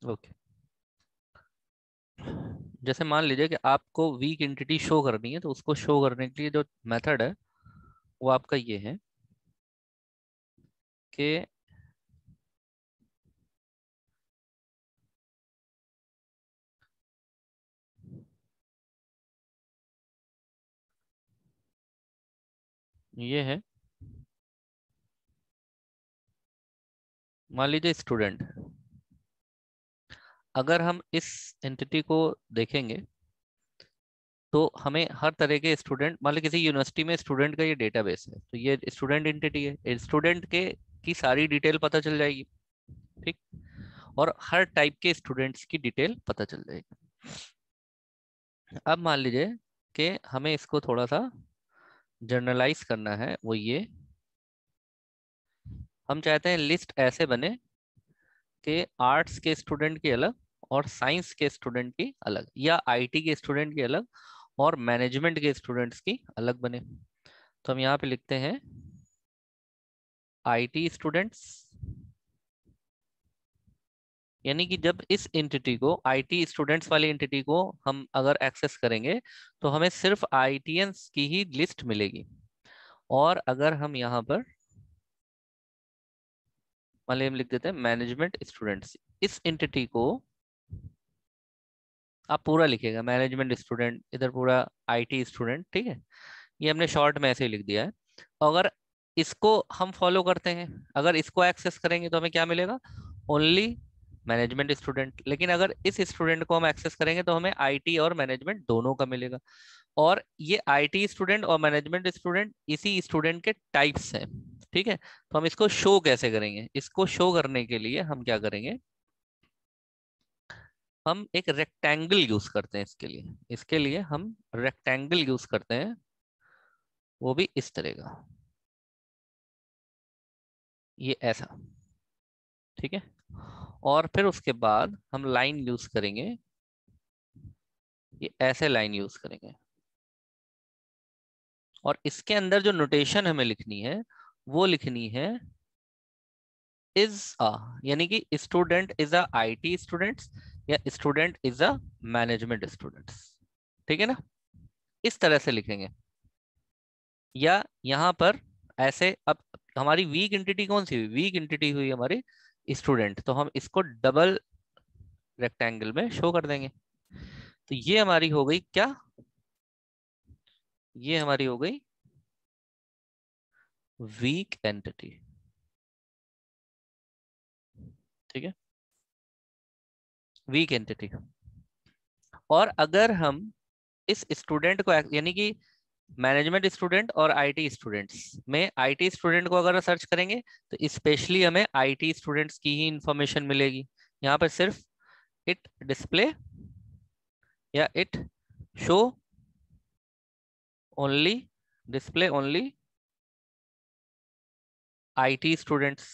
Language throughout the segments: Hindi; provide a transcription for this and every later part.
ओके। जैसे मान लीजिए कि आपको वीक एंटिटी शो करनी है, तो उसको शो करने के लिए जो मेथड है वो आपका ये है कि ये है, मान लीजिए स्टूडेंट। अगर हम इस एंटिटी को देखेंगे तो हमें हर तरह के स्टूडेंट, मान लीजिए किसी यूनिवर्सिटी में स्टूडेंट का ये डेटाबेस है, तो ये स्टूडेंट एंटिटी है, स्टूडेंट के की सारी डिटेल पता चल जाएगी। ठीक। और हर टाइप के स्टूडेंट्स की डिटेल पता चल जाएगी। अब मान लीजिए कि हमें इसको थोड़ा सा जनरलाइज करना है, वो ये हम चाहते हैं लिस्ट ऐसे बने कि आर्ट्स के स्टूडेंट की अलग और साइंस के स्टूडेंट की अलग, या आईटी के स्टूडेंट की अलग और मैनेजमेंट के स्टूडेंट्स की अलग बने। तो हम यहाँ पे लिखते हैं आईटी स्टूडेंट्स, यानी कि जब इस एंटिटी को, आईटी स्टूडेंट्स वाली एंटिटी को हम अगर एक्सेस करेंगे तो हमें सिर्फ आईटीएंस की ही लिस्ट मिलेगी। और अगर हम यहाँ पर मान लीजिए हम लिख देते हैं मैनेजमेंट स्टूडेंट्स, इस एंटिटी को आप पूरा लिखेगा मैनेजमेंट स्टूडेंट, इधर पूरा आईटी स्टूडेंट। ठीक है, ये हमने शॉर्ट में ऐसे ही लिख दिया है। अगर इसको हम फॉलो करते हैं, अगर इसको एक्सेस करेंगे तो हमें क्या मिलेगा, ओनली मैनेजमेंट स्टूडेंट। लेकिन अगर इस स्टूडेंट को हम एक्सेस करेंगे तो हमें आईटी और मैनेजमेंट दोनों का मिलेगा। और ये आईटी स्टूडेंट और मैनेजमेंट स्टूडेंट इसी स्टूडेंट के टाइप्स हैं। ठीक है, तो हम इसको शो कैसे करेंगे, इसको शो करने के लिए हम क्या करेंगे, हम एक रेक्टेंगल यूज करते हैं इसके लिए हम रेक्टेंगल यूज करते हैं, वो भी इस तरह का, ये ऐसा। ठीक है, और फिर उसके बाद हम लाइन यूज करेंगे, ये ऐसे लाइन यूज करेंगे। और इसके अंदर जो नोटेशन हमें लिखनी है वो लिखनी है इज अ, यानी कि student is a IT students या student is a management students. ठीक है ना, इस तरह से लिखेंगे। या यहाँ पर ऐसे, अब हमारी वीक एंटिटी कौन सी हुई, वीक एंटिटी हुई हमारी स्टूडेंट, तो हम इसको डबल रेक्टेंगल में शो कर देंगे। तो ये हमारी हो गई क्या, ये हमारी हो गई वीक एंटिटी। ठीक है, वीक एंटिटी। और अगर हम इस स्टूडेंट को यानी कि मैनेजमेंट स्टूडेंट और आईटी स्टूडेंट्स में आईटी स्टूडेंट को अगर सर्च करेंगे तो स्पेशली हमें आईटी स्टूडेंट्स की ही इंफॉर्मेशन मिलेगी। यहाँ पर सिर्फ इट डिस्प्ले या it show only, display only IT students.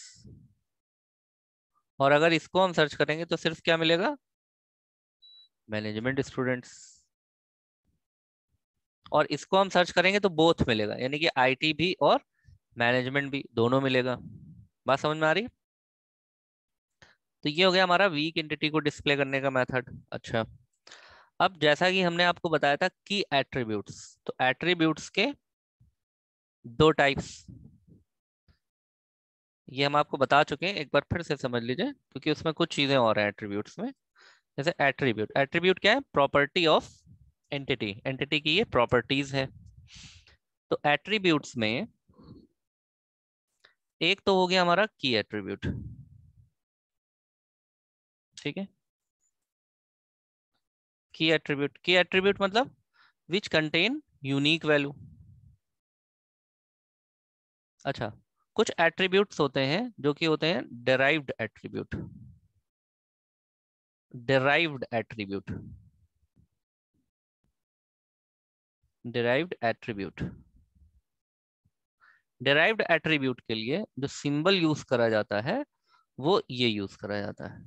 और अगर इसको हम सर्च करेंगे तो सिर्फ क्या मिलेगा, मैनेजमेंट स्टूडेंट्स। और इसको हम सर्च करेंगे तो बोथ मिलेगा, यानी कि आईटी भी और मैनेजमेंट भी दोनों मिलेगा। बात समझ में आ रही है? तो ये हो गया हमारा वीक एंटिटी को डिस्प्ले करने का मेथड। अच्छा, अब जैसा कि हमने आपको बताया था की एट्रीब्यूट्स, तो एट्रीब्यूट्स के दो टाइप्स ये हम आपको बता चुके हैं, एक बार फिर से समझ लीजिए क्योंकि उसमें कुछ चीजें और हैं एट्रीब्यूट्स में। जैसे एट्रीब्यूट, एट्रीब्यूट क्या है, प्रॉपर्टी ऑफ एंटिटी, एंटिटी की ये प्रॉपर्टीज है। तो एट्रीब्यूट्स में एक तो हो गया हमारा की एट्रीब्यूट। ठीक है, की एट्रीब्यूट मतलब विच कंटेन यूनिक वैल्यू। अच्छा, कुछ एट्रीब्यूट्स होते हैं जो कि होते हैं derived attribute, derived attribute, derived attribute. Derived attribute के लिए जो सिंबल यूज करा जाता है वो ये यूज करा जाता है,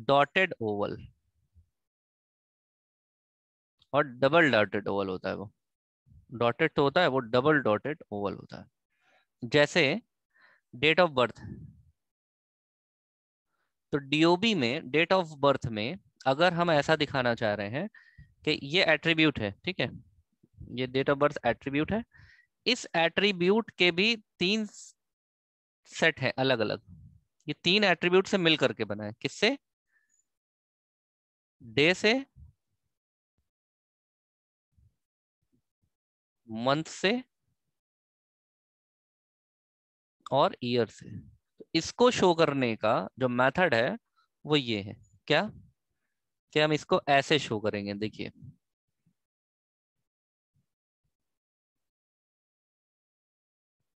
डॉटेड ओवल। और डबल डॉटेड ओवल होता है वो, डॉटेड तो होता है वो, डबल डॉटेड ओवल होता है। जैसे डेट ऑफ बर्थ, तो डीओबी में डेट ऑफ बर्थ में अगर हम ऐसा दिखाना चाह रहे हैं कि ये एट्रीब्यूट है, ठीक है, ये डेट ऑफ बर्थ एट्रीब्यूट है, इस एट्रीब्यूट के भी 3 सेट है अलग अलग, ये 3 एट्रीब्यूट से मिल करके बना है, किससे? डे से, मंथ से और ईयर से। तो इसको शो करने का जो मेथड है वो ये है, क्या कि हम इसको ऐसे शो करेंगे, देखिए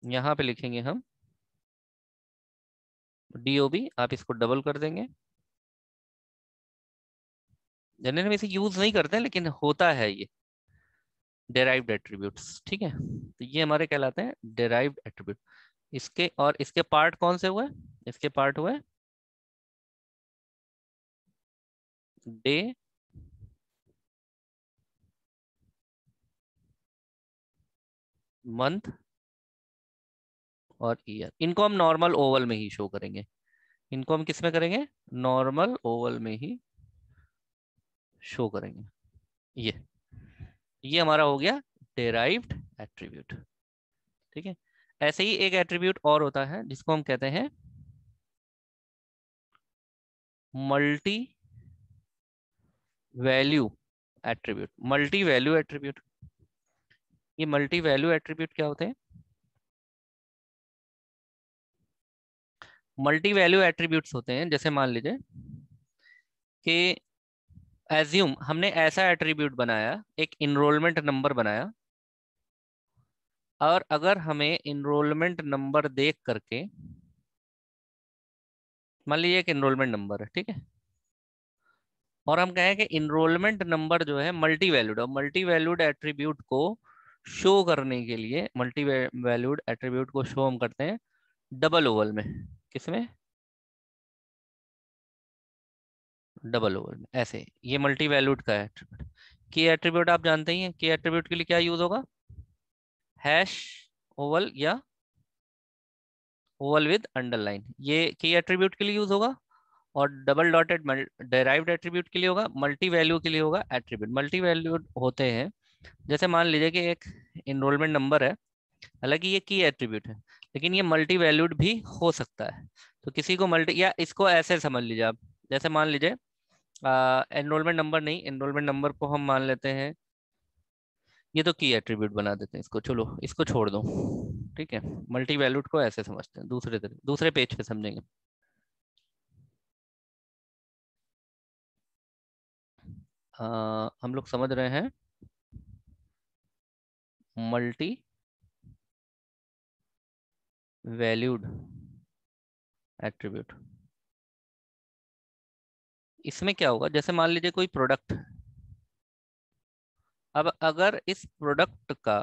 यहां पे लिखेंगे हम डीओबी, आप इसको डबल कर देंगे। जनरली हम इसे यूज नहीं करते हैं लेकिन होता है ये डेराइव्ड एट्रीब्यूट्स, ठीक है, तो ये हमारे कहलाते हैं डेराइव्ड एट्रीब्यूट। इसके और इसके पार्ट कौन से हुए? इसके पार्ट हुए डे, मंथ और ईयर। इनको हम नॉर्मल ओवल में ही शो करेंगे, इनको हम किस में करेंगे? नॉर्मल ओवल में ही शो करेंगे। ये हमारा हो गया डेराइव्ड एट्रीब्यूट, ठीक है। ऐसे ही एक एट्रीब्यूट और होता है जिसको हम कहते हैं multi value attribute. Multi value attribute, ये मल्टी वैल्यू एट्रीब्यूट क्या होते हैं? मल्टी वैल्यू एट्रीब्यूट्स होते हैं, जैसे मान लीजिए कि एज्यूम हमने ऐसा एट्रीब्यूट बनाया, एक इनरोलमेंट नंबर बनाया, और अगर हमें इनरोलमेंट नंबर देख करके, मान लीजिए एक इनरोलमेंट नंबर है, ठीक है, और हम कहें कि इनरोलमेंट नंबर जो है मल्टी वैल्यूड, और मल्टी वैल्यूड एट्रीब्यूट को शो करने के लिए मल्टी वैल्यूड एट्रीब्यूट को शो हम करते हैं डबल ओवल में। किसमें? डबल ओवल में, ऐसे। ये मल्टी वैल्यूड का एट्रीब्यूट। की एट्रीब्यूट आप जानते ही हैं, की एट्रीब्यूट के लिए क्या यूज होगा? हैश ओवल या ओवल विद अंडरलाइन, ये की एट्रीब्यूट के लिए यूज होगा। और डबल डॉटेड डेराइव्ड एट्रीब्यूट के लिए होगा, मल्टी वैल्यू के लिए होगा एट्रीब्यूट। मल्टी वैल्यूड होते हैं, जैसे मान लीजिए कि एक इनरोलमेंट नंबर है, हालांकि ये की एट्रीब्यूट है लेकिन ये मल्टी वैल्यूड भी हो सकता है। तो किसी को मल्टी, या इसको ऐसे समझ लीजिए आप, जैसे मान लीजिए एनरोलमेंट नंबर नहीं, एनरोलमेंट नंबर को हम मान लेते हैं, ये तो की एट्रीब्यूट बना देते हैं इसको, चलो इसको छोड़ दो, ठीक है। मल्टी वैल्यूड को ऐसे समझते हैं, दूसरे तरह, दूसरे पेज पे समझेंगे। हम लोग समझ रहे हैं मल्टी वैल्यूड एट्रीब्यूट। इसमें क्या होगा, जैसे मान लीजिए कोई प्रोडक्ट, अब अगर इस प्रोडक्ट का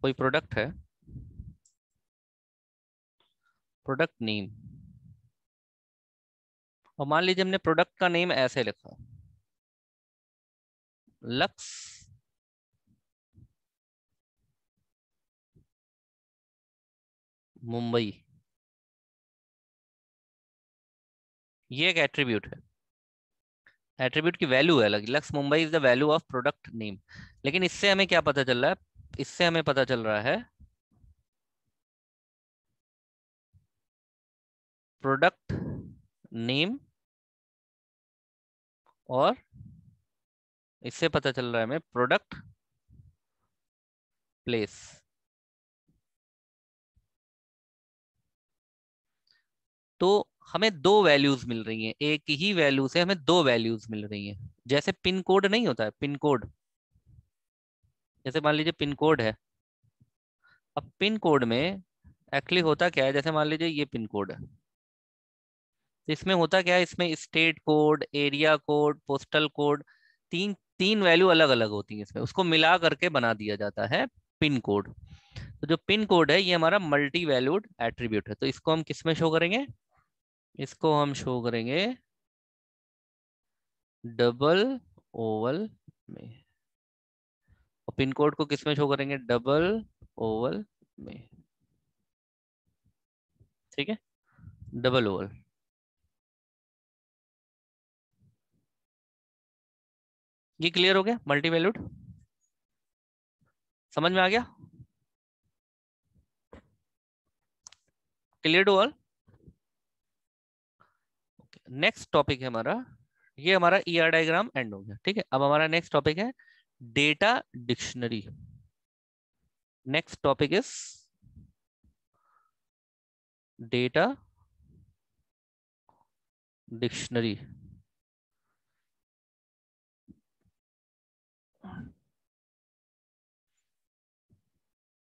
कोई प्रोडक्ट है, प्रोडक्ट नेम, और मान लीजिए हमने प्रोडक्ट का नेम ऐसे लिखा, लक्स मुंबई, ये एक एट्रीब्यूट है, एट्रीब्यूट की वैल्यू है अलग, lux Mumbai is the value of product name. लेकिन इससे हमें क्या पता चल रहा है? इससे हमें पता चल रहा है प्रोडक्ट नेम, और इससे पता चल रहा है हमें प्रोडक्ट प्लेस। तो हमें दो वैल्यूज मिल रही हैं, एक ही वैल्यू से हमें दो वैल्यूज मिल रही हैं। जैसे पिन कोड नहीं होता है, पिन कोड, जैसे मान लीजिए पिन कोड है, अब पिन कोड में एक्चुअली होता क्या है, जैसे मान लीजिए ये पिन कोड है, तो इसमें होता क्या है, इसमें state code, area code, postal code, तीन तीन वैल्यू अलग अलग होती हैं इसमें, उसको मिला करके बना दिया जाता है पिन कोड। तो जो पिन कोड है ये हमारा मल्टी वैल्यूड एट्रीब्यूट है, तो इसको हम किस में शो करेंगे? इसको हम शो करेंगे डबल ओवल में। और पिन कोड को किस में शो करेंगे? डबल ओवल में, ठीक है, डबल ओवल। ये क्लियर हो गया मल्टी वैल्यूड, समझ में आ गया? Clear to all? Next topic है हमारा, ये हमारा ईआर डायग्राम एंड हो गया, ठीक है। अब हमारा नेक्स्ट टॉपिक है data dictionary. Next topic is data dictionary.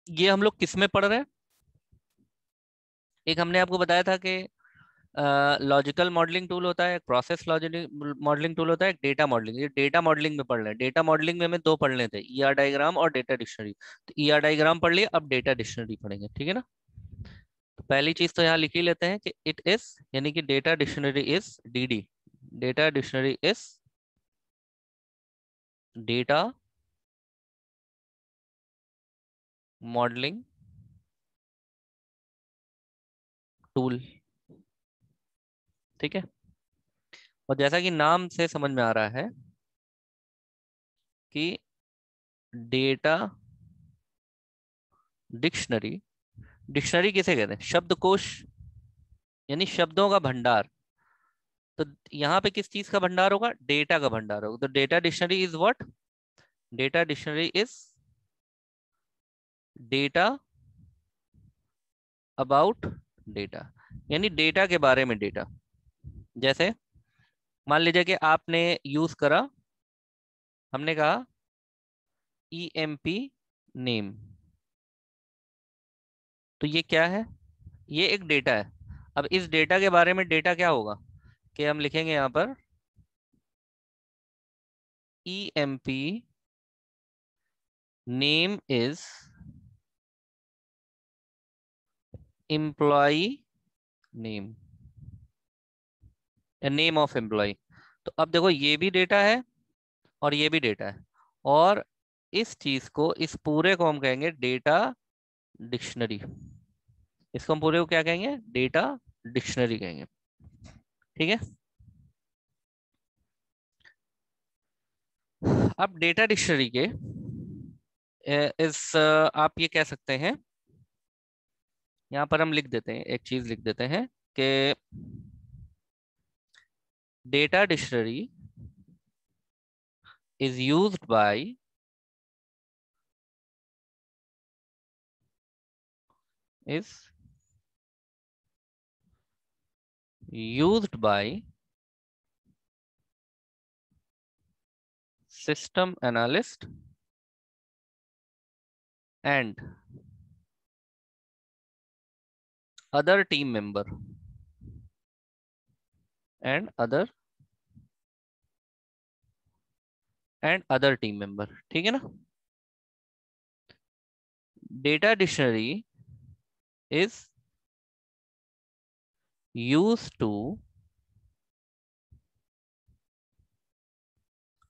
ये हम लोग किस में पढ़ रहे हैं? एक हमने आपको बताया था कि लॉजिकल मॉडलिंग टूल होता है, एक प्रोसेस लॉजिकल मॉडलिंग टूल होता है, एक डेटा मॉडलिंग। ये डेटा मॉडलिंग में पढ़ रहे हैं। डेटा मॉडलिंग में हमें दो पढ़ने थे, ईआर डायग्राम और डेटा डिक्शनरी। तो ईआर डायग्राम पढ़ लिए, अब डेटा डिक्शनरी पढ़ेंगे, ठीक है ना। तो पहली चीज तो यहाँ लिख ही लेते हैं कि इट इज, यानी कि data dictionary is DD. Data dictionary is data modelling tool, ठीक है। और जैसा कि नाम से समझ में आ रहा है कि डेटा डिक्शनरी, डिक्शनरी किसे कहते हैं? शब्दकोश, यानी शब्दों का भंडार। तो यहाँ पे किस चीज का भंडार होगा? डेटा का भंडार होगा। तो data dictionary is what? Data dictionary is data about data, यानी डेटा के बारे में डेटा। जैसे मान लीजिए कि आपने यूज करा, हमने कहा EMP नेम, तो ये क्या है? ये एक डेटा है। अब इस डेटा के बारे में डेटा क्या होगा कि हम लिखेंगे यहाँ पर EMP name is employee name, name of employee. तो अब देखो ये भी डेटा है और ये भी डेटा है, और इस चीज को, इस पूरे को हम कहेंगे डेटा डिक्शनरी। इसको हम पूरे को क्या कहेंगे? डेटा डिक्शनरी कहेंगे, ठीक है। अब डेटा डिक्शनरी के इस आप ये कह सकते हैं, यहाँ पर हम लिख देते हैं, एक चीज लिख देते हैं कि data dictionary is used by is used by system analyst and other team member and other team member, ठीक है ना। Data dictionary is used to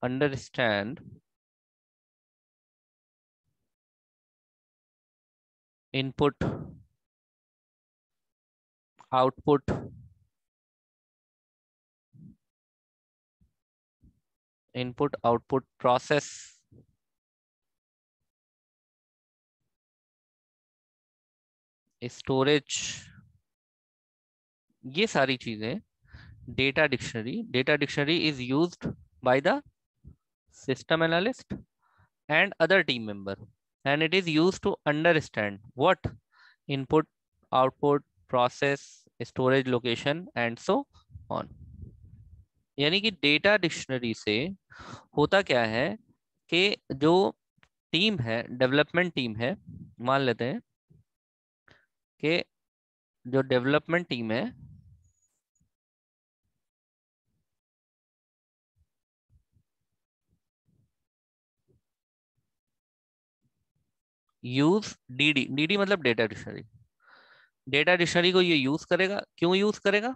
understand input output process, storage, ये सारी चीजें data dictionary is used by the system analyst and other team member, and it is used to understand what input output process storage location and so on। यानी कि डेटा डिक्शनरी से होता क्या है कि जो टीम है, डेवलपमेंट टीम है, मान लेते हैं कि जो डेवलपमेंट टीम है यूज डीडी, डीडी मतलब डेटा डिक्शनरी। डेटा डिक्शनरी को ये यूज करेगा, क्यों यूज करेगा?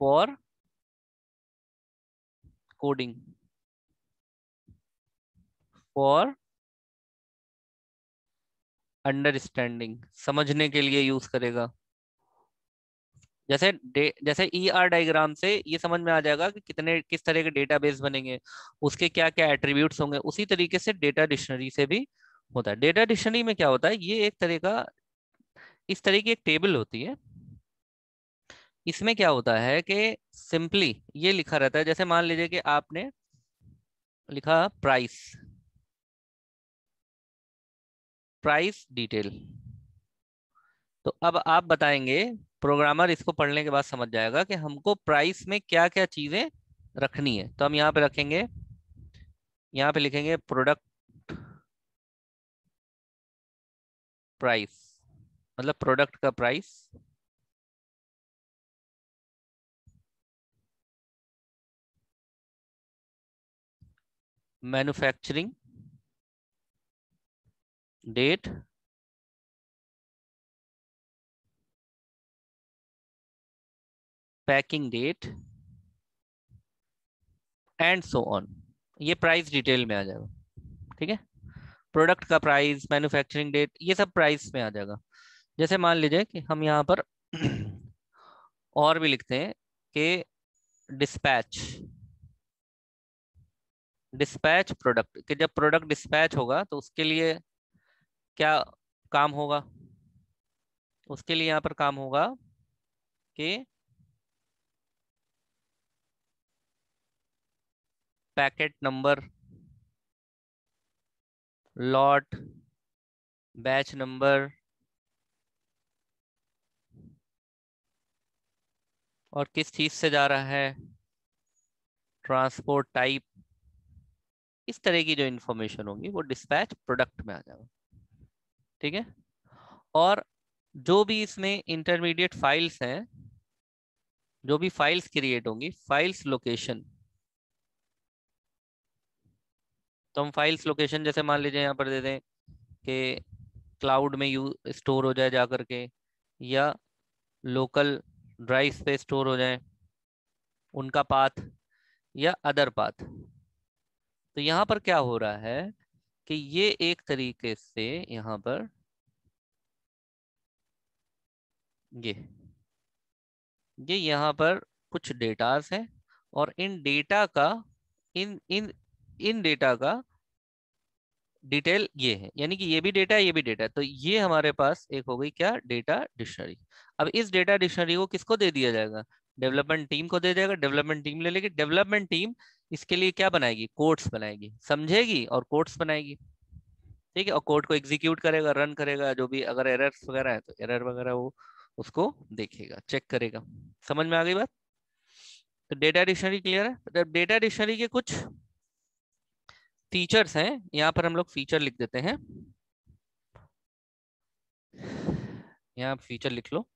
फॉर कोडिंग, फॉर अंडरस्टैंडिंग, समझने के लिए यूज करेगा। जैसे ER डायग्राम से ये समझ में आ जाएगा कि कितने किस तरह के डेटाबेस बनेंगे, उसके क्या क्या एट्रीब्यूट्स होंगे। उसी तरीके से डेटा डिक्शनरी से भी होता है। डेटा डिक्शनरी में क्या होता है, ये एक तरह का, इस तरह की एक टेबल होती है। इसमें क्या होता है कि सिंपली ये लिखा रहता है, जैसे मान लीजिए कि आपने लिखा प्राइस, प्राइस डिटेल। तो अब आप बताएंगे, प्रोग्रामर इसको पढ़ने के बाद समझ जाएगा कि हमको प्राइस में क्या क्या चीजें रखनी है। तो हम यहाँ पे रखेंगे, यहाँ पे लिखेंगे प्रोडक्ट प्राइस, मतलब प्रोडक्ट का price, manufacturing date, packing date and so on. ये प्राइस डिटेल में आ जाएगा। ठीक है, प्रोडक्ट का प्राइस, मैन्युफैक्चरिंग डेट, ये सब प्राइस में आ जाएगा। जैसे मान लीजिए कि हम यहाँ पर और भी लिखते हैं कि डिस्पैच, डिस्पैच प्रोडक्ट, कि जब प्रोडक्ट डिस्पैच होगा तो उसके लिए क्या काम होगा। उसके लिए यहाँ पर काम होगा कि packet number, lot, batch number और किस चीज से जा रहा है, ट्रांसपोर्ट टाइप, इस तरह की जो इन्फॉर्मेशन होगी वो डिस्पैच प्रोडक्ट में आ जाएगा। ठीक है, और जो भी इसमें इंटरमीडिएट फाइल्स हैं, जो भी फाइल्स क्रिएट होंगी, फाइल्स लोकेशन, तो हम फाइल्स लोकेशन जैसे मान लीजिए यहाँ पर दे दें कि क्लाउड में यू स्टोर हो जाए जा करके, या लोकल ड्राइव पे स्टोर हो जाए, उनका पाथ या अदर पाथ। तो यहाँ पर क्या हो रहा है कि ये एक तरीके से यहाँ पर ये ये यहाँ पर कुछ डेटास हैं, और इन डेटा का, इन इन इन डेटा का डिटेल ये है, यानी कि ये भी डेटा है, ये भी डेटा है। तो ये हमारे पास एक हो गई क्या, डेटा डिक्शनरी। अब इस डेटा डिक्शनरी को किसको दे दिया जाएगा, डेवलपमेंट टीम को दे जाएगा। डेवलपमेंट टीम ले लेगी, डेवलपमेंट टीम इसके लिए क्या बनाएगी, कोड्स बनाएगी, समझेगी और कोड्स बनाएगी। ठीक है, और कोड को एग्जीक्यूट करेगा, रन करेगा, जो भी अगर एरर्स वगैरह है तो एरर वगैरह वो उसको देखेगा, चेक करेगा। समझ में आ गई बात। तो डेटा डिक्शनरी क्लियर है। तो डेटा डिक्शनरी के कुछ फीचर्स हैं, यहाँ पर हम लोग फीचर लिख देते हैं। यहाँ फीचर लिख लो,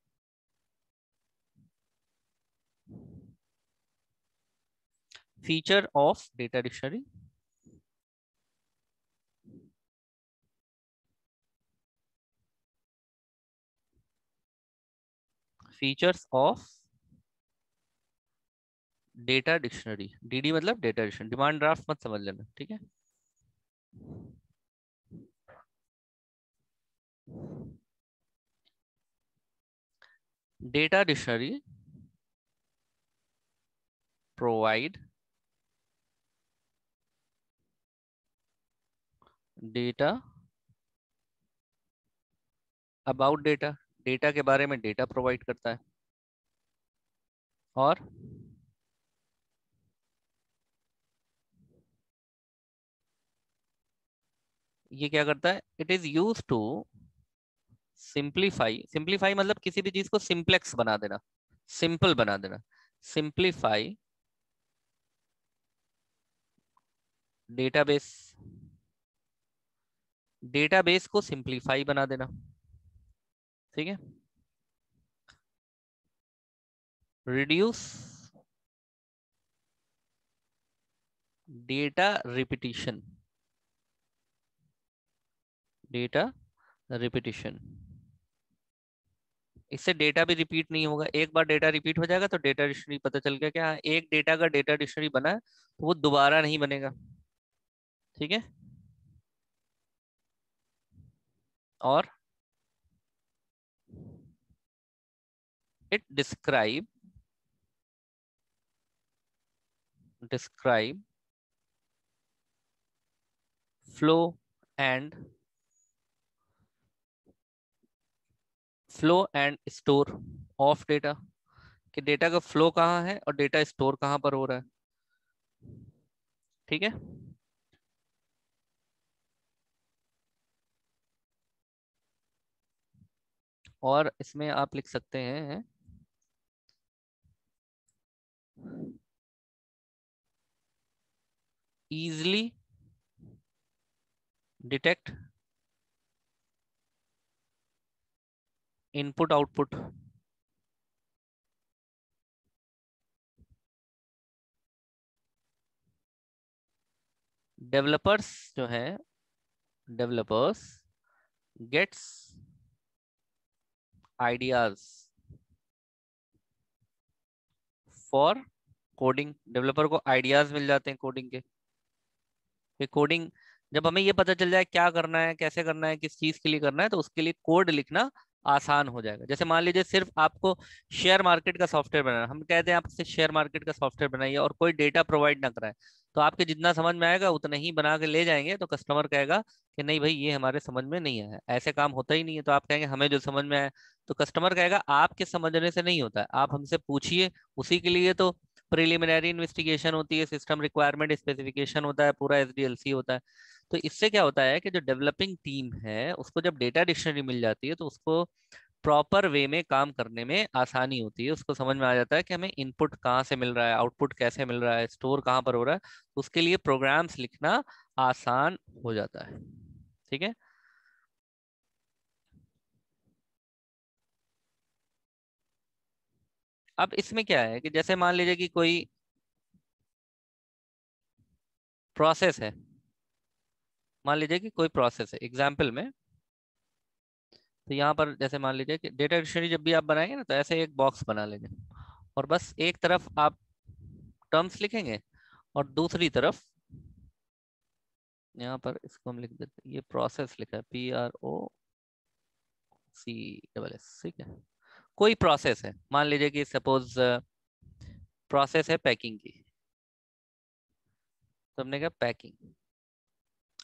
feature of data dictionary. Features of data dictionary, DD मतलब डेटा डिक्शनरी, डिमांड ड्राफ्ट मत समझ लेना। ठीक है, data dictionary provide data about data, data के बारे में डेटा प्रोवाइड करता है। और ये क्या करता है, it is use to simplify, simplify मतलब किसी भी चीज को सिंप्लेक्स बना देना, सिंपल बना देना। सिंप्लीफाई डेटाबेस, डेटाबेस को सिंप्लीफाई बना देना। ठीक है, reduce data repetition, data repetition, इससे डेटा भी रिपीट नहीं होगा। एक बार डेटा रिपीट हो जाएगा तो डेटा डिक्शनरी पता चल गया कि हाँ एक डेटा का डेटा डिक्शनरी बना है, तो वो दोबारा नहीं बनेगा। ठीक है, और It describe flow and store of data, कि डेटा का फ्लो कहाँ है और डेटा स्टोर कहाँ पर हो रहा है। ठीक है। और इसमें आप लिख सकते हैं easily detect input output. Developers जो है, developers gets ideas for coding. Developer को आइडियाज मिल जाते हैं कोडिंग के। कि कोडिंग, जब हमें ये पता चल जाए क्या करना है, कैसे करना है, किस चीज के लिए करना है, तो उसके लिए कोड लिखना आसान हो जाएगा। जैसे मान लीजिए सिर्फ आपको शेयर मार्केट का सॉफ्टवेयर बनाना, हम कहते हैं आपसे शेयर मार्केट का सॉफ्टवेयर बनाइए और कोई डेटा प्रोवाइड ना कराए, तो आपके जितना समझ में आएगा उतना ही बना के ले जाएंगे, तो कस्टमर कहेगा कि नहीं भाई ये हमारे समझ में नहीं आया, ऐसे काम होता ही नहीं है। तो आप कहेंगे हमें जो समझ में आया, तो कस्टमर कहेगा आपके समझने से नहीं होता है, आप हमसे पूछिए। उसी के लिए तो प्रिलिमिनरी इन्वेस्टिगेशन होती है, सिस्टम रिक्वायरमेंट स्पेसिफिकेशन होता है, पूरा एसडीएलसी होता है। तो इससे क्या होता है कि जो डेवलपिंग टीम है उसको जब डेटा डिक्शनरी मिल जाती है तो उसको प्रॉपर वे में काम करने में आसानी होती है। उसको समझ में आ जाता है कि हमें इनपुट कहाँ से मिल रहा है, आउटपुट कैसे मिल रहा है, स्टोर कहाँ पर हो रहा है, तो उसके लिए प्रोग्राम्स लिखना आसान हो जाता है। ठीक है। अब इसमें क्या है कि जैसे मान लीजिए कि कोई प्रोसेस है, मान लीजिए कि कोई प्रोसेस है एग्जाम्पल में, तो यहाँ पर जैसे मान लीजिए कि डेटा डिक्शनरी जब भी आप बनाएंगे ना, तो ऐसे एक बॉक्स बना लेंगे और बस एक तरफ आप टर्म्स लिखेंगे और दूसरी तरफ यहाँ पर इसको हम लिख देते हैं, ये प्रोसेस लिखा है PROCESS। ठीक है। कोई प्रोसेस है, मान लीजिए कि सपोज प्रोसेस है पैकिंग की, तो हमने कहा पैकिंग।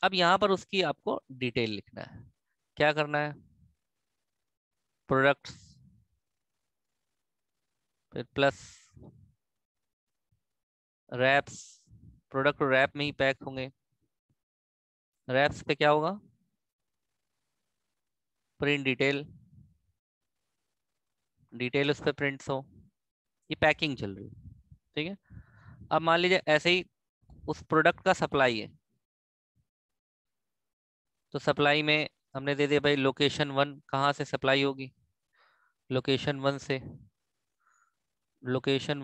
अब यहाँ पर उसकी आपको डिटेल लिखना है। क्या करना है, प्रोडक्ट्स, फिर प्लस रैप्स, प्रोडक्ट रैप में ही पैक होंगे। रैप्स पे क्या होगा, प्रिंट डिटेल, डिटेल उस पर प्रिंट्स हो, ये पैकिंग चल रही है। ठीक है। अब मान लीजिए ऐसे ही उस प्रोडक्ट का सप्लाई है, तो सप्लाई में हमने दे दिया भाई लोकेशन 1 कहाँ से सप्लाई होगी, लोकेशन 1 से, लोकेशन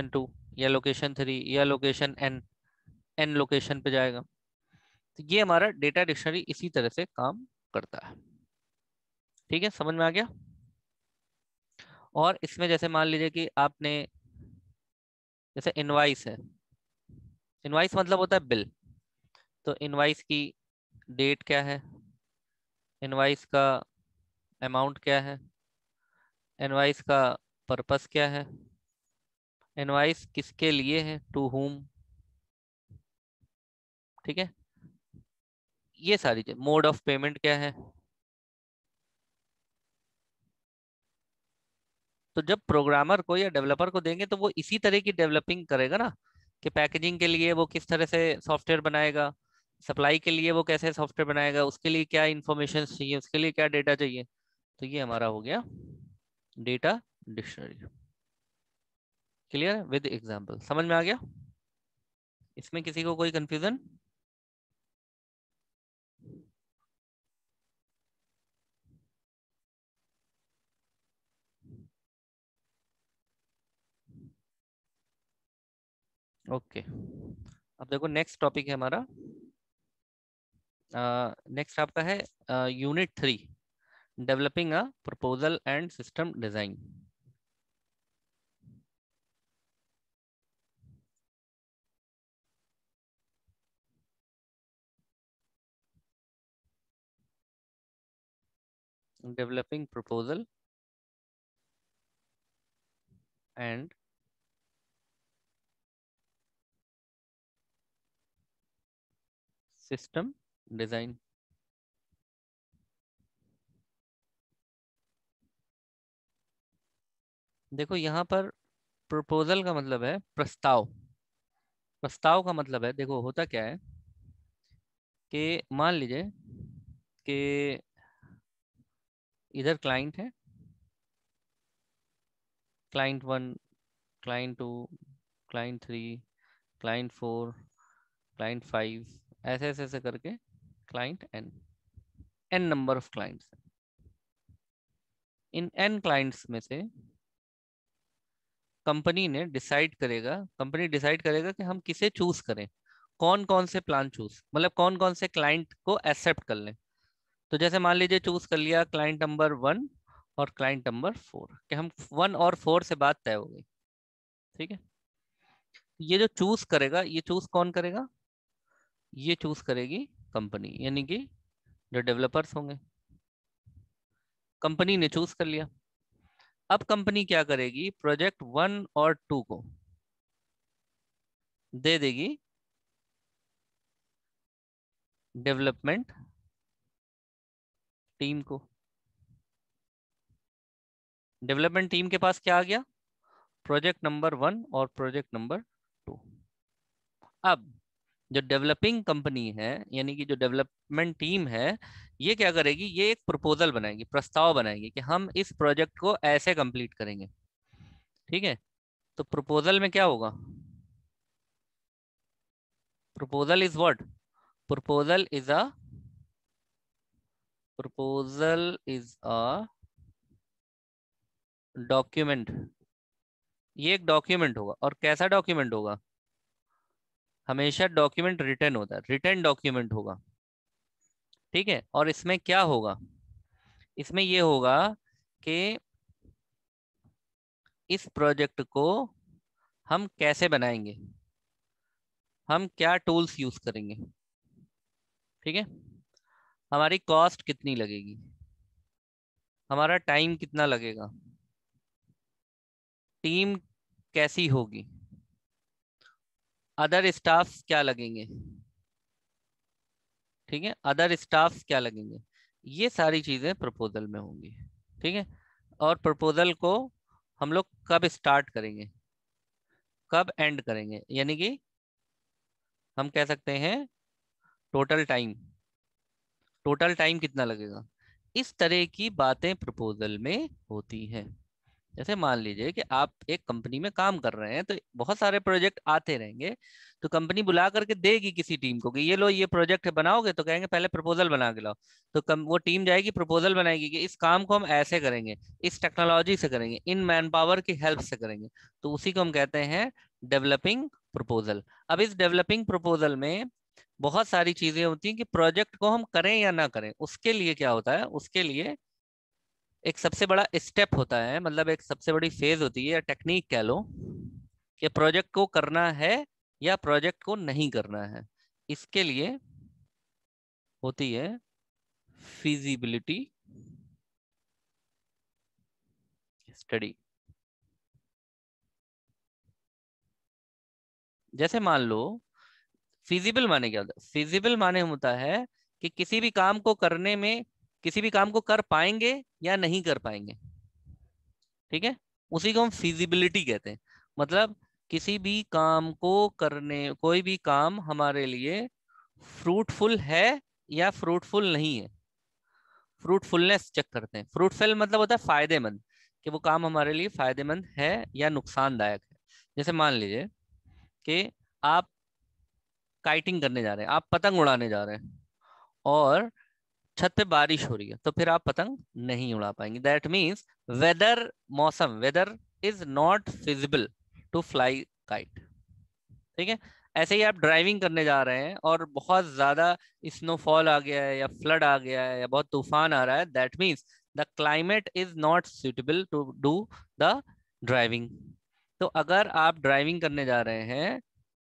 2 या लोकेशन 3 या लोकेशन N लोकेशन पे जाएगा। तो ये हमारा डेटा डिक्शनरी इसी तरह से काम करता है। ठीक है, समझ में आ गया। और इसमें जैसे मान लीजिए कि आपने, जैसे इनवाइस है, इनवाइस मतलब होता है बिल, तो इनवाइस की डेट क्या है, इनवाइस का अमाउंट क्या है, इनवाइस का पर्पस क्या है, इनवाइस किसके लिए है, टू हुम। ठीक है। ये सारी चीज, मोड ऑफ पेमेंट क्या है। तो जब प्रोग्रामर को या डेवलपर को देंगे तो वो इसी तरह की डेवलपिंग करेगा ना, कि पैकेजिंग के लिए वो किस तरह से सॉफ्टवेयर बनाएगा, सप्लाई के लिए वो कैसे सॉफ्टवेयर बनाएगा, उसके लिए क्या इंफॉर्मेशन चाहिए, उसके लिए क्या डेटा चाहिए। तो ये हमारा हो गया डेटा डिक्शनरी। क्लियर है, विद एग्जांपल, समझ में आ गया। इसमें किसी को कोई कंफ्यूजन। ओके। अब देखो नेक्स्ट टॉपिक है हमारा, नेक्स्ट आपका है unit 3, developing a proposal and system design. Developing proposal and system design. देखो यहाँ पर प्रपोजल का मतलब है प्रस्ताव। प्रस्ताव का मतलब है, देखो होता क्या है कि मान लीजिए कि इधर क्लाइंट है, client one, client two, client three, client four, client five, ऐसे ऐसे ऐसे करके client N, N number of clients. इन एन क्लाइंट्स में से कंपनी डिसाइड करेगा कि हम किसे चूज करें, कौन कौन से प्लान चूज, मतलब कौन कौन से क्लाइंट को एक्सेप्ट कर लें। तो जैसे मान लीजिए चूज कर लिया क्लाइंट नंबर वन और क्लाइंट नंबर फोर, कि हम वन और फोर से बात तय हो गई। ठीक है, ये जो चूज करेगा, ये चूज कौन करेगा, ये चूज करेगी कंपनी, यानी कि जो डेवलपर्स होंगे। कंपनी ने चूज कर लिया। अब कंपनी क्या करेगी, प्रोजेक्ट वन और टू को दे देगी डेवलपमेंट टीम को। डेवलपमेंट टीम के पास क्या आ गया, प्रोजेक्ट नंबर वन और प्रोजेक्ट नंबर टू। अब जो डेवलपिंग कंपनी है, यानी कि जो डेवलपमेंट टीम है, ये क्या करेगी, ये एक प्रपोजल बनाएगी, प्रस्ताव बनाएगी कि हम इस प्रोजेक्ट को ऐसे कंप्लीट करेंगे। ठीक है, तो प्रपोजल में क्या होगा, proposal is what, proposal is a proposal is a document. ये एक डॉक्यूमेंट होगा, और कैसा डॉक्यूमेंट होगा, हमेशा डॉक्यूमेंट रिटन होता है, रिटन डॉक्यूमेंट होगा। ठीक है, और इसमें क्या होगा, इसमें ये होगा कि इस प्रोजेक्ट को हम कैसे बनाएंगे, हम क्या टूल्स यूज करेंगे। ठीक है, हमारी कॉस्ट कितनी लगेगी, हमारा टाइम कितना लगेगा, टीम कैसी होगी, अदर स्टाफ क्या लगेंगे। ठीक है, अदर स्टाफ क्या लगेंगे, ये सारी चीजें प्रपोजल में होंगी। ठीक है, और प्रपोजल को हम लोग कब स्टार्ट करेंगे, कब एंड करेंगे, यानी कि हम कह सकते हैं टोटल टाइम, टोटल टाइम कितना लगेगा। इस तरह की बातें प्रपोजल में होती हैं। जैसे मान लीजिए कि आप एक कंपनी में काम कर रहे हैं, तो बहुत सारे प्रोजेक्ट आते रहेंगे, तो कंपनी बुला करके देगी किसी टीम को कि ये लो ये प्रोजेक्ट है, बनाओगे, तो कहेंगे पहले प्रपोजल बना के लाओ। तो वो टीम जाएगी, प्रपोजल बनाएगी कि इस काम को हम ऐसे करेंगे, इस टेक्नोलॉजी से करेंगे, इन मैन पावर की हेल्प से करेंगे। तो उसी को हम कहते हैं डेवलपिंग प्रपोजल। अब इस डेवलपिंग प्रपोजल में बहुत सारी चीजें होती हैं कि प्रोजेक्ट को हम करें या ना करें, उसके लिए क्या होता है, उसके लिए एक सबसे बड़ा स्टेप होता है, मतलब एक सबसे बड़ी फेज होती है या टेक्निक कह लो, कि प्रोजेक्ट को करना है या प्रोजेक्ट को नहीं करना है। इसके लिए होती है फिजिबिलिटी स्टडी। जैसे मान लो, फिजिबल माने क्या होता है, फिजिबल माने होता है कि किसी भी काम को करने में, किसी भी काम को कर पाएंगे या नहीं कर पाएंगे। ठीक है, उसी को हम फिजिबिलिटी कहते हैं। मतलब किसी भी काम को करने, कोई भी काम हमारे लिए फ्रूटफुल है या फ्रूटफुल नहीं है, फ्रूटफुलनेस चेक करते हैं। फ्रूटफुल मतलब होता है फायदेमंद, कि वो काम हमारे लिए फायदेमंद है या नुकसानदायक है। जैसे मान लीजिए कि आप काइटिंग करने जा रहे हैं, आप पतंग उड़ाने जा रहे हैं, और छत पे बारिश हो रही है, तो फिर आप पतंग नहीं उड़ा पाएंगे। दैट मीन्स वेदर, मौसम, weather is not feasible to fly kite. ठीक है, ऐसे ही आप ड्राइविंग करने जा रहे हैं और बहुत ज्यादा स्नोफॉल आ गया है या फ्लड आ गया है या बहुत तूफान आ रहा है, that means the climate is not suitable to do the driving. तो अगर आप ड्राइविंग करने जा रहे हैं,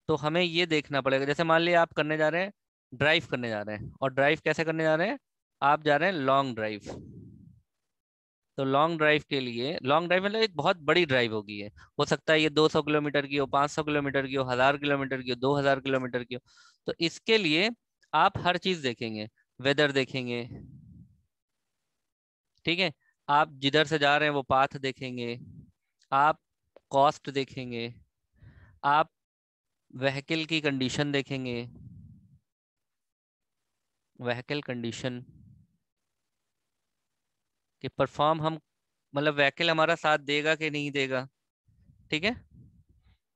तो हमें ये देखना पड़ेगा, जैसे मान लिया आप करने जा रहे हैं, ड्राइव करने जा रहे हैं, और ड्राइव कैसे करने जा रहे हैं, आप जा रहे हैं लॉन्ग ड्राइव। तो लॉन्ग ड्राइव के लिए, लॉन्ग ड्राइव मतलब एक बहुत बड़ी ड्राइव होगी, है हो सकता है ये 200 किलोमीटर की हो, 500 किलोमीटर की हो, 1000 किलोमीटर की हो, 2000 किलोमीटर की हो। तो इसके लिए आप हर चीज देखेंगे, वेदर देखेंगे, ठीक है, आप जिधर से जा रहे हैं वो पाथ देखेंगे, आप कॉस्ट देखेंगे, आप व्हीकल की कंडीशन देखेंगे, व्हीकल कंडीशन कि परफॉर्म हम, मतलब व्हीकल हमारा साथ देगा कि नहीं देगा, ठीक है।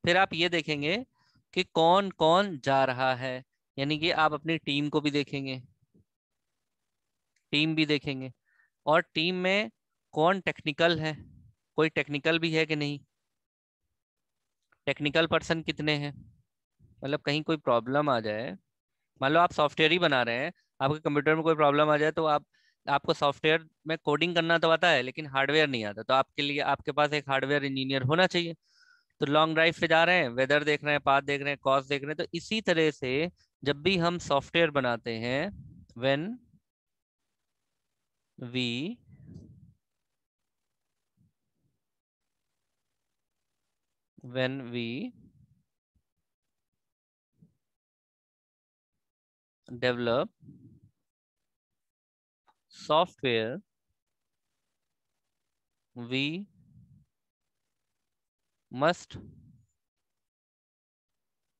फिर आप ये देखेंगे कि कौन कौन जा रहा है, यानी कि आप अपनी टीम को भी देखेंगे, टीम भी देखेंगे, और टीम में कौन टेक्निकल है, कोई टेक्निकल भी है कि नहीं, टेक्निकल पर्सन कितने हैं, मतलब कहीं कोई प्रॉब्लम आ जाए, मान लो आप सॉफ्टवेयर ही बना रहे हैं, आपके कंप्यूटर में कोई प्रॉब्लम आ जाए तो आप, आपको सॉफ्टवेयर में कोडिंग करना तो आता है लेकिन हार्डवेयर नहीं आता, तो आपके लिए आपके पास एक हार्डवेयर इंजीनियर होना चाहिए। तो लॉन्ग ड्राइव पे जा रहे हैं, वेदर देख रहे हैं, पाथ देख रहे हैं, कॉस्ट देख रहे हैं, तो इसी तरह से जब भी हम सॉफ्टवेयर बनाते हैं, when we when we develop software, we must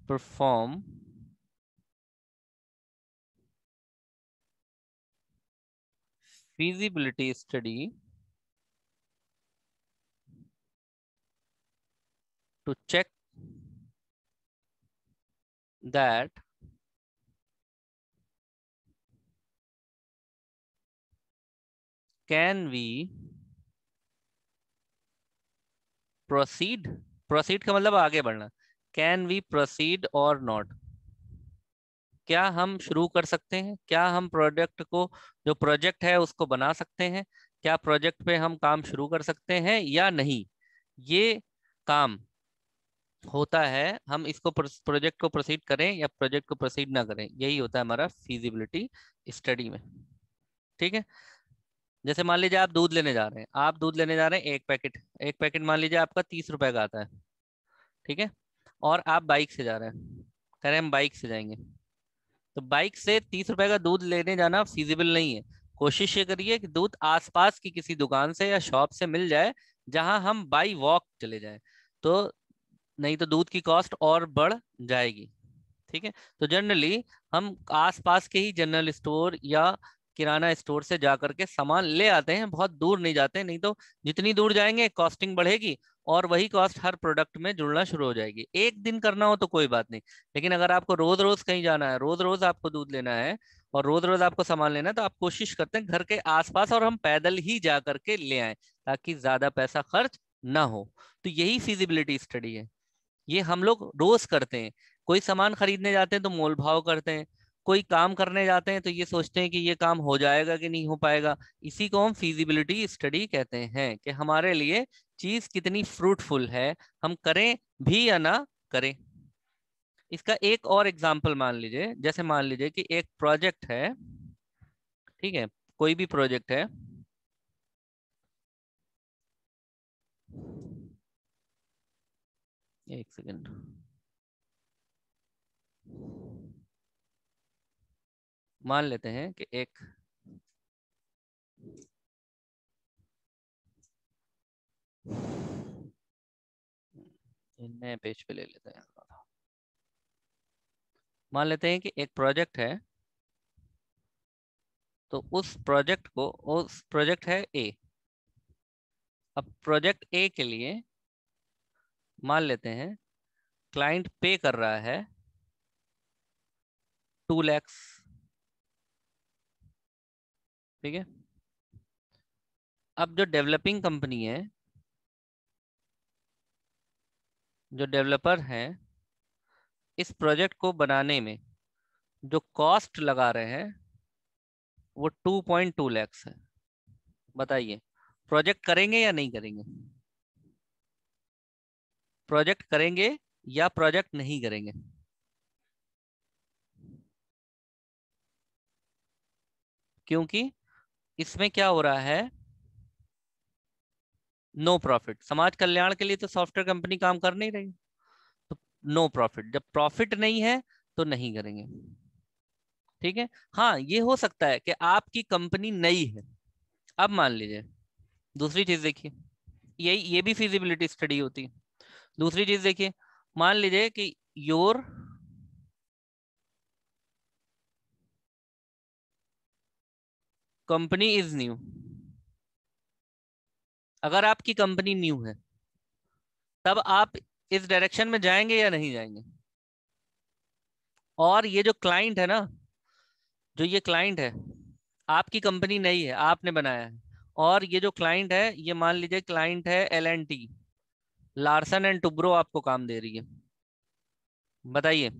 perform feasibility study to check that can we proceed, proceed का मतलब आगे बढ़ना, कैन वी प्रोसीड और नॉट, क्या हम शुरू कर सकते हैं, क्या हम प्रोजेक्ट को, जो प्रोजेक्ट है उसको बना सकते हैं, क्या प्रोजेक्ट पे हम काम शुरू कर सकते हैं या नहीं, ये काम होता है, हम इसको प्रोजेक्ट को प्रोसीड करें या प्रोजेक्ट को प्रोसीड ना करें, यही होता है हमारा फीजिबिलिटी स्टडी में, ठीक है। जैसे मान लीजिए आप दूध लेने जा रहे हैं, आप दूध लेने जा रहे हैं एक पैकेट, एक पैकेट मान लीजिए आपका 30 रुपए का आता है, ठीक है, और आप बाइक से जा रहे हैं, कह रहे हैं हम बाइक से जाएंगे, तो बाइक से 30 रुपए का दूध लेने जाना फिजिबल नहीं है। कोशिश ये करिए कि दूध आसपास की किसी दुकान से या शॉप से मिल जाए जहां हम बाई वॉक चले जाएं, तो नहीं तो दूध की कॉस्ट और बढ़ जाएगी, ठीक है। तो जनरली हम आसपास के ही जनरल स्टोर या किराना स्टोर से जा करके सामान ले आते हैं, बहुत दूर नहीं जाते, नहीं तो जितनी दूर जाएंगे कॉस्टिंग बढ़ेगी और वही कॉस्ट हर प्रोडक्ट में जुड़ना शुरू हो जाएगी। एक दिन करना हो तो कोई बात नहीं, लेकिन अगर आपको रोज रोज कहीं जाना है, रोज रोज आपको दूध लेना है और रोज रोज आपको सामान लेना है, तो आप कोशिश करते हैं घर के आसपास और हम पैदल ही जा करके ले आए, ताकि ज्यादा पैसा खर्च ना हो। तो यही फिजिबिलिटी स्टडी है, ये हम लोग रोज करते हैं। कोई सामान खरीदने जाते हैं तो मोल भाव करते हैं, कोई काम करने जाते हैं तो ये सोचते हैं कि ये काम हो जाएगा कि नहीं हो पाएगा। इसी को हम फिजिबिलिटी स्टडी कहते हैं, कि हमारे लिए चीज कितनी फ्रूटफुल है, हम करें भी या ना करें। इसका एक और एग्जाम्पल मान लीजिए, जैसे मान लीजिए कि एक प्रोजेक्ट है, ठीक है, कोई भी प्रोजेक्ट है, एक सेकेंड, मान लेते हैं कि एक नए पेज पे ले लेते हैं, मान लेते हैं कि एक प्रोजेक्ट है, तो उस प्रोजेक्ट है ए। अब प्रोजेक्ट ए के लिए मान लेते हैं क्लाइंट पे कर रहा है 2 lakhs, ठीक है। अब जो डेवलपिंग कंपनी है, जो डेवलपर है, इस प्रोजेक्ट को बनाने में जो कॉस्ट लगा रहे हैं वो 2.2 lakhs है। बताइए प्रोजेक्ट करेंगे या नहीं करेंगे, प्रोजेक्ट करेंगे या प्रोजेक्ट नहीं करेंगे। क्योंकि इसमें क्या हो रहा है, नो प्रॉफिट, समाज कल्याण के लिए तो सॉफ्टवेयर कंपनी काम कर नहीं रही, तो नो प्रॉफिट। जब प्रॉफिट नहीं है तो नहीं करेंगे। ठीक है। हाँ, ये हो सकता है कि आपकी कंपनी नई है। अब मान लीजिए, दूसरी चीज देखिए, ये भी फिजिबिलिटी स्टडी होती है। दूसरी चीज देखिए, मान लीजिए कि योर कंपनी इज न्यू। अगर आपकी कंपनी न्यू है, तब आप इस डायरेक्शन में जाएंगे या नहीं जाएंगे? और ये जो क्लाइंट है ना, जो ये क्लाइंट है, आपकी कंपनी नई है, आपने बनाया है, और ये जो क्लाइंट है, ये मान लीजिए क्लाइंट है L&T, लार्सन एंड टुब्रो आपको काम दे रही है। बताइए,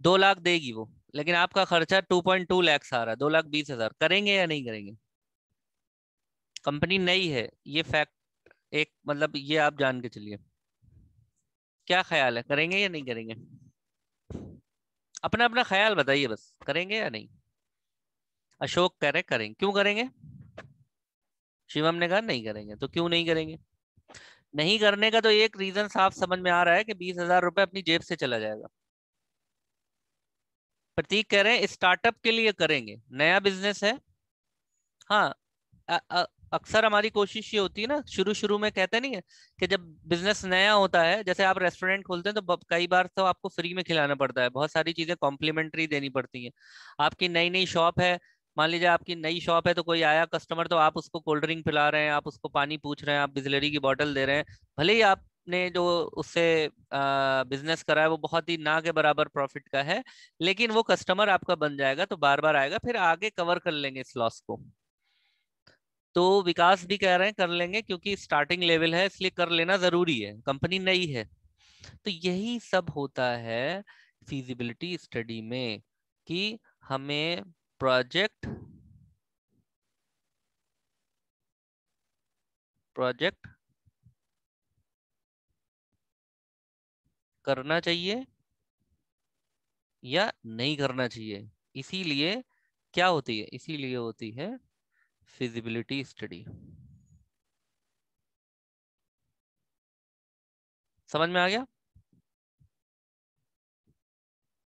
2 लाख देगी वो, लेकिन आपका खर्चा 2.2 लाख आ रहा है, 2,20,000, करेंगे या नहीं करेंगे? कंपनी नई है, ये फैक्ट, एक मतलब ये आप जान के चलिए। क्या ख्याल है, करेंगे या नहीं करेंगे? अपना अपना ख्याल बताइए बस, करेंगे या नहीं? अशोक कह रहे करेंगे, क्यों करेंगे? शिवम ने कहा नहीं करेंगे, तो क्यों नहीं करेंगे? नहीं करने का तो एक रीजन साफ समझ में आ रहा है कि 20,000 रुपये अपनी जेब से चला जाएगा। प्रतीक कह रहे हैं स्टार्टअप के लिए करेंगे, नया बिजनेस है। हाँ, अ- अ- अक्सर हमारी कोशिश ये होती है ना, शुरू शुरू में कहते नहीं है कि जब बिजनेस नया होता है, जैसे आप रेस्टोरेंट खोलते हैं तो कई बार तो आपको फ्री में खिलाना पड़ता है, बहुत सारी चीजें कॉम्प्लीमेंट्री देनी पड़ती हैं। आपकी नई नई शॉप है, मान लीजिए आपकी नई शॉप है, तो कोई आया कस्टमर, तो आप उसको कोल्ड ड्रिंक पिला रहे हैं, आप उसको पानी पूछ रहे हैं, आप बिस्लरी की बोतल दे रहे हैं। भले ही आपने जो उससे बिजनेस करा है वो बहुत ही ना के बराबर प्रॉफिट का है, लेकिन वो कस्टमर आपका बन जाएगा, तो बार बार आएगा, फिर आगे कवर कर लेंगे इस लॉस को। तो विकास भी कह रहे हैं कर लेंगे, क्योंकि स्टार्टिंग लेवल है, इसलिए कर लेना जरूरी है, कंपनी नई है। तो यही सब होता है फिजिबिलिटी स्टडी में, कि हमें प्रोजेक्ट प्रोजेक्ट करना चाहिए या नहीं करना चाहिए। इसीलिए क्या होती है, इसीलिए होती है फिजिबिलिटी स्टडी। समझ में आ गया?